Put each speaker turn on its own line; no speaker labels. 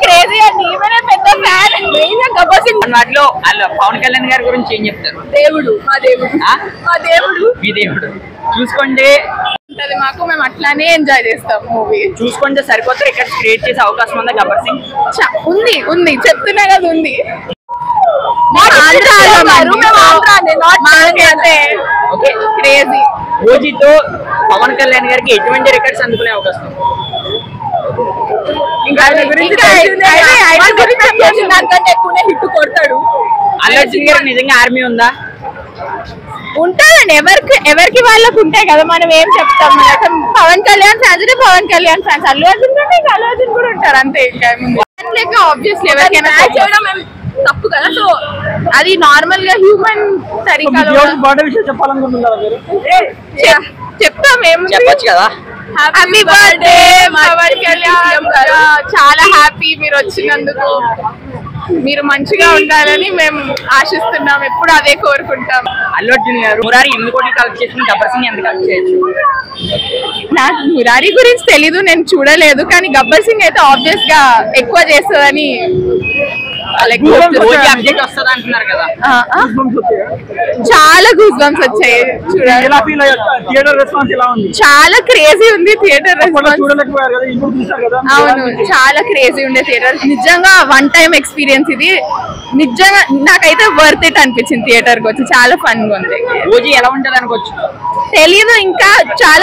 Crazy అండి, పెద్ద fan Gabbar Singh.
వాటిలో పవన్ కళ్యాణ్ గారి గురించి ఏం చెప్తారు?
దేవుడు, మా దేవుడు, మా దేవుడు,
మీ దేవుడు. చూసుకోండి
మాకు, మేము అట్లానే ఎంజాయ్ చేస్తాం మూవీ.
చూసుకుంటే సరికొత్త రికార్డ్స్ క్రియేట్ చేసే అవకాశం ఉందా గబ్బర్ సింగ్?
ఉంది ఉంది, చెప్తున్నా కదా ఉంది. క్రేజీ.
ఓజీతో పవన్ కళ్యాణ్ గారికి ఎటువంటి రికార్డ్స్ అందుకునే అవకాశం?
హిట్ కొడతాడు.
అల్లు అర్జున్ గారికి నిజంగా ఆర్మీ ఉందా?
ఉంటాదండి, ఎవరికి వాళ్ళకు ఉంటాయి కదా, మనం ఏం చెప్తాం. పవన్ కళ్యాణ్ ఫ్యాన్స్ అంటే పవన్ కళ్యాణ్ ఫ్యాన్స్, అల్లు అర్జున్ కంటే ఇంకా అల్లు అర్జున్ కూడా ఉంటారు అంతే. ఇంకా ఆబ్వియస్లీ ఎవరికైనా తప్పు కదా, సో అది నార్మల్ గా హ్యూమన్ తరీకాలో చెప్తాం. ఏం
చెప్పొచ్చు కదా.
హ్యాపీ బర్త్డే పవన్ కళ్యాణ్, చాలా హ్యాపీ మీరు వచ్చినందుకు. మీరు మంచిగా ఉండాలని మేము ఆశిస్తున్నాం, ఎప్పుడు అదే కోరుకుంటాం.
అల్లు అర్జున్ గారు మురారి 8 కోట్లు కలెక్ట్ చేసిన గబ్బర్ సింగ్ ఎంత కలెక్ట్ చేయొచ్చు?
నాకు మురారి గురించి తెలీదు, నేను చూడలేదు. కానీ గబ్బర్ సింగ్ అయితే ఆబ్వియస్ గా ఎక్కువ చేస్తుందని
అంటున్నారు కదా.
చాలా గూస్ బంప్స్ వచ్చాయి చూడాలి. చాలా క్రేజీ ఉంది థియేటర్ రెస్పాన్స్. అవును, చాలా క్రేజీ ఉండే థియేటర్. నిజంగా వన్ టైం ఎక్స్పీరియన్స్ ఇది. నిజంగా నాకైతే వర్త్ ఇట్ అనిపించింది థియేటర్ కి వచ్చి. చాలా ఫన్ గా ఉంది.
ఓజీ ఎలా ఉంటది అనుకోవచ్చు?
తెలీదు ఇంకా చాలా